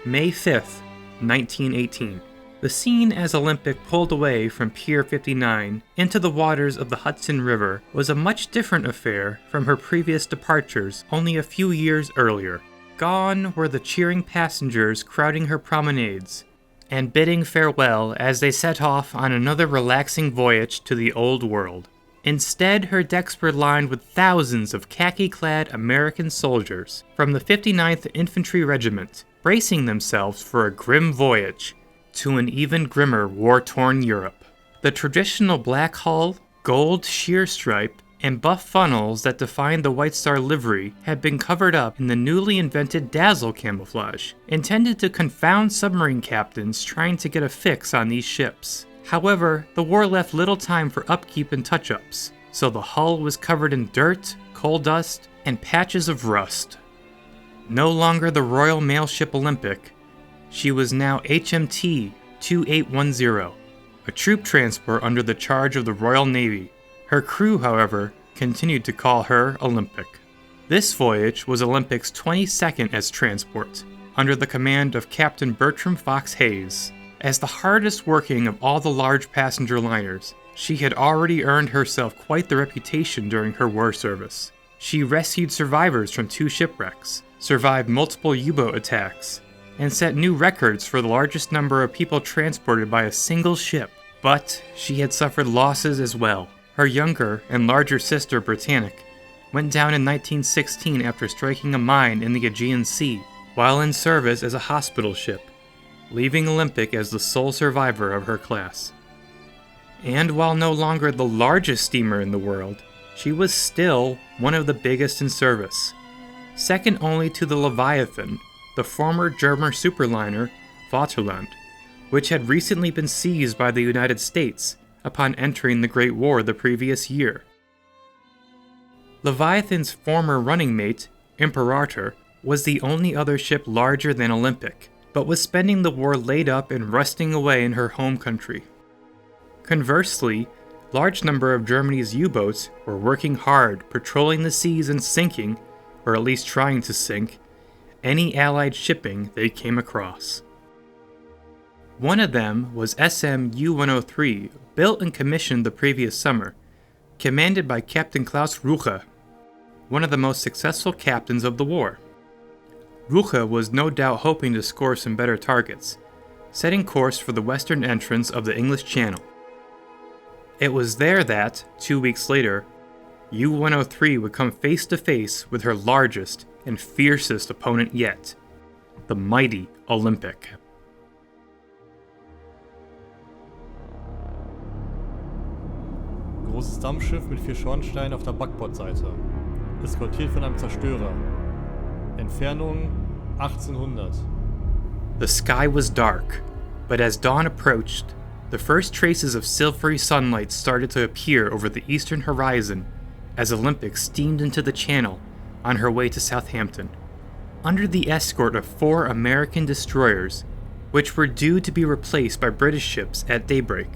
May 5th, 1918. The scene as Olympic pulled away from Pier 59 into the waters of the Hudson River was a much different affair from her previous departures only a few years earlier. Gone were the cheering passengers crowding her promenades and bidding farewell as they set off on another relaxing voyage to the old world. Instead, her decks were lined with thousands of khaki-clad American soldiers from the 59th Infantry Regiment, bracing themselves for a grim voyage to an even grimmer war-torn Europe. The traditional black hull, gold sheer stripe, and buff funnels that defined the White Star livery had been covered up in the newly invented dazzle camouflage, intended to confound submarine captains trying to get a fix on these ships. However, the war left little time for upkeep and touch-ups, so the hull was covered in dirt, coal dust, and patches of rust. No longer the Royal Mail Ship Olympic, she was now HMT 2810, a troop transport under the charge of the Royal Navy. Her crew, however, continued to call her Olympic. This voyage was Olympic's 22nd as transport, under the command of Captain Bertram Fox Hayes. As the hardest working of all the large passenger liners, she had already earned herself quite the reputation during her war service. She rescued survivors from 2 shipwrecks, survived multiple U-boat attacks, and set new records for the largest number of people transported by a single ship. But she had suffered losses as well. Her younger and larger sister, Titanic, went down in 1916 after striking a mine in the Aegean Sea while in service as a hospital ship, leaving Olympic as the sole survivor of her class. And while no longer the largest steamer in the world, she was still one of the biggest in service, second only to the Leviathan, the former German superliner Vaterland, which had recently been seized by the United States upon entering the Great War the previous year. Leviathan's former running mate, Imperator, was the only other ship larger than Olympic, but was spending the war laid up and rusting away in her home country. Conversely, large number of Germany's U-boats were working hard, patrolling the seas and sinking, or at least trying to sink, any Allied shipping they came across. One of them was SM U-103, built and commissioned the previous summer, commanded by Captain Klaus Ruche, one of the most successful captains of the war. Ruche was no doubt hoping to score some better targets, setting course for the western entrance of the English Channel. It was there that, 2 weeks later, U-103 would come face to face with her largest and fiercest opponent yet, the mighty Olympic. Großes Dampfschiff mit 4 Schornsteinen auf der Backbordseite, eskortiert von einem Zerstörer. Entfernung 1800. The sky was dark, but as dawn approached, the first traces of silvery sunlight started to appear over the eastern horizon as Olympic steamed into the channel on her way to Southampton, under the escort of 4 American destroyers, which were due to be replaced by British ships at daybreak.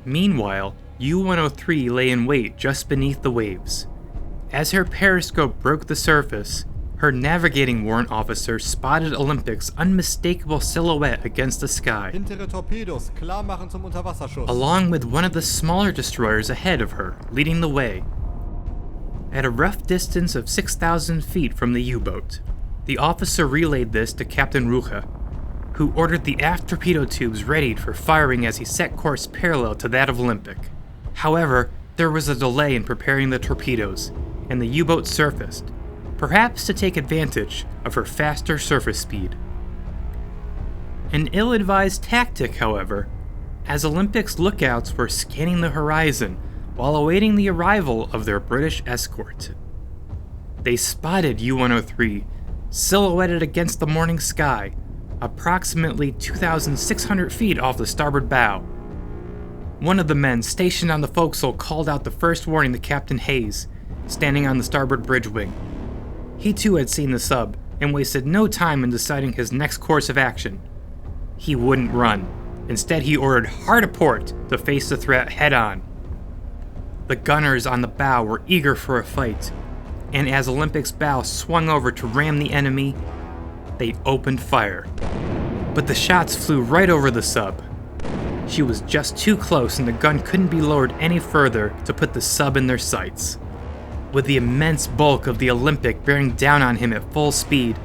Meanwhile, U-103 lay in wait just beneath the waves. As her periscope broke the surface, her navigating warrant officer spotted Olympic's unmistakable silhouette against the sky, Hintere Torpedos, klar machen zum Unterwasserschuss. Along with one of the smaller destroyers ahead of her, leading the way. At a rough distance of 6,000 feet from the U-boat, the officer relayed this to Captain Ruche, who ordered the aft torpedo tubes readied for firing as he set course parallel to that of Olympic. However, there was a delay in preparing the torpedoes, and the U-boat surfaced, perhaps to take advantage of her faster surface speed. An ill-advised tactic, however, as Olympic's lookouts were scanning the horizon while awaiting the arrival of their British escort. They spotted U-103 silhouetted against the morning sky, approximately 2,600 feet off the starboard bow. One of the men stationed on the forecastle called out the first warning to Captain Hayes, standing on the starboard bridge wing. He too had seen the sub, and wasted no time in deciding his next course of action. He wouldn't run. Instead, he ordered hard a port to face the threat head-on. The gunners on the bow were eager for a fight, and as Olympic's bow swung over to ram the enemy, they opened fire. but the shots flew right over the sub. She was just too close and the gun couldn't be lowered any further to put the sub in their sights. With the immense bulk of the Olympic bearing down on him at full speed,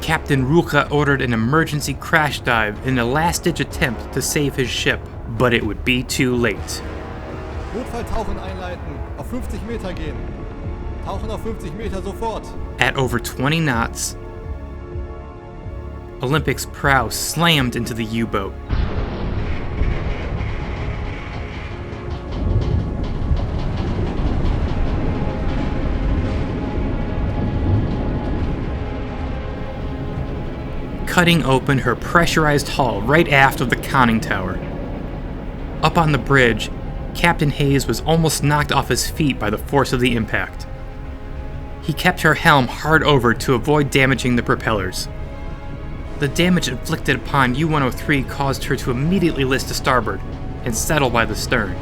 Captain Rucha ordered an emergency crash dive in a last-ditch attempt to save his ship, but it would be too late. Notfalltauchen einleiten, auf 50 Meter gehen. Tauchen auf 50 Meter sofort. At over 20 knots, Olympic's prow slammed into the U-boat. Cutting open her pressurized hull right aft of the conning tower. Up on the bridge, Captain Hayes was almost knocked off his feet by the force of the impact. He kept her helm hard over to avoid damaging the propellers. The damage inflicted upon U-103 caused her to immediately list to starboard and settle by the stern.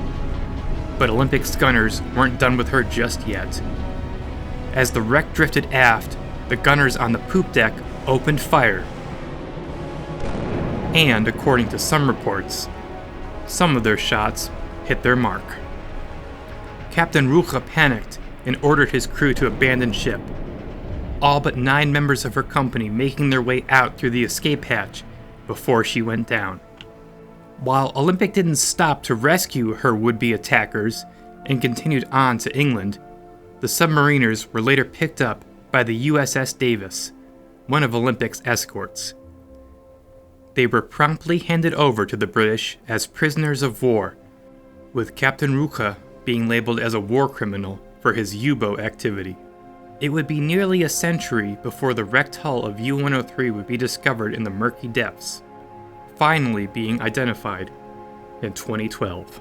But Olympic's gunners weren't done with her just yet. As the wreck drifted aft, the gunners on the poop deck opened fire. And, according to some reports, some of their shots hit their mark. Captain Rucha panicked and ordered his crew to abandon ship, all but 9 members of her company making their way out through the escape hatch before she went down. While Olympic didn't stop to rescue her would-be attackers and continued on to England, the submariners were later picked up by the USS Davis, one of Olympic's escorts. They were promptly handed over to the British as prisoners of war, with Captain Rucha being labeled as a war criminal for his U-boat activity. It would be nearly a century before the wrecked hull of U-103 would be discovered in the murky depths, finally being identified in 2012.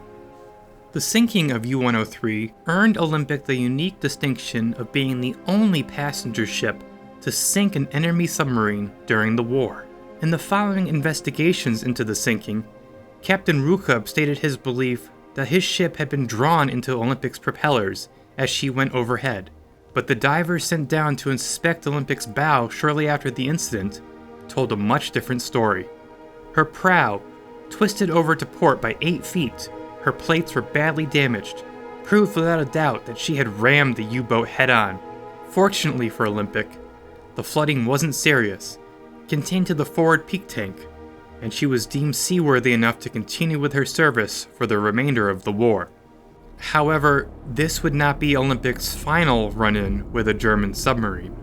The sinking of U-103 earned Olympic the unique distinction of being the only passenger ship to sink an enemy submarine during the war. In the following investigations into the sinking, Captain Rucha stated his belief that his ship had been drawn into Olympic's propellers as she went overhead, but the divers sent down to inspect Olympic's bow shortly after the incident told a much different story. Her prow, twisted over to port by 8 feet, her plates were badly damaged, proved without a doubt that she had rammed the U-boat head-on. Fortunately for Olympic, the flooding wasn't serious, contained to the forward peak tank, and she was deemed seaworthy enough to continue with her service for the remainder of the war. However, this would not be Olympic's final run-in with a German submarine.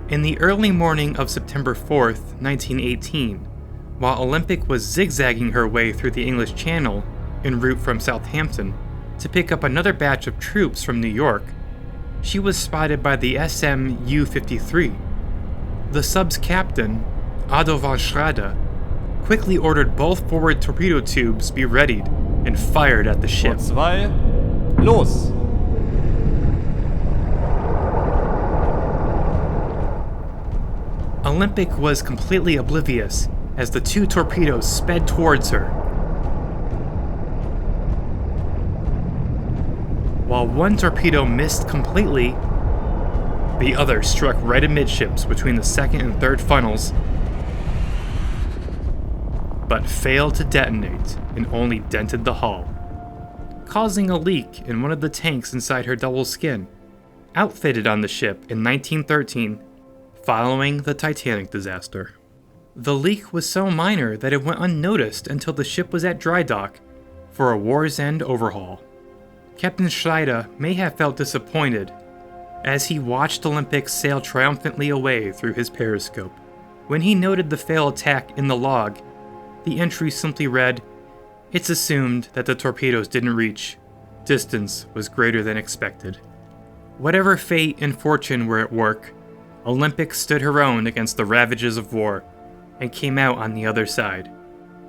In the early morning of September 4th, 1918, while Olympic was zigzagging her way through the English Channel en route from Southampton to pick up another batch of troops from New York, she was spotted by the SM U-53. The sub's captain, Otto von Schrader, quickly ordered both forward torpedo tubes be readied and fired at the ship. Zwei, los! Olympic was completely oblivious as the 2 torpedoes sped towards her. While one torpedo missed completely, the other struck right amidships between the second and third funnels, but failed to detonate and only dented the hull, causing a leak in one of the tanks inside her double skin, outfitted on the ship in 1913 following the Titanic disaster. The leak was so minor that it went unnoticed until the ship was at dry dock for a war's end overhaul. Captain Schrader may have felt disappointed as he watched Olympic sail triumphantly away through his periscope. When he noted the fail attack in the log, the entry simply read, "It's assumed that the torpedoes didn't reach. Distance was greater than expected." Whatever fate and fortune were at work, Olympic stood her own against the ravages of war and came out on the other side,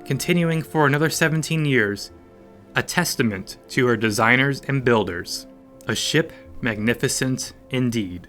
continuing for another 17 years, a testament to her designers and builders, a ship magnificent indeed.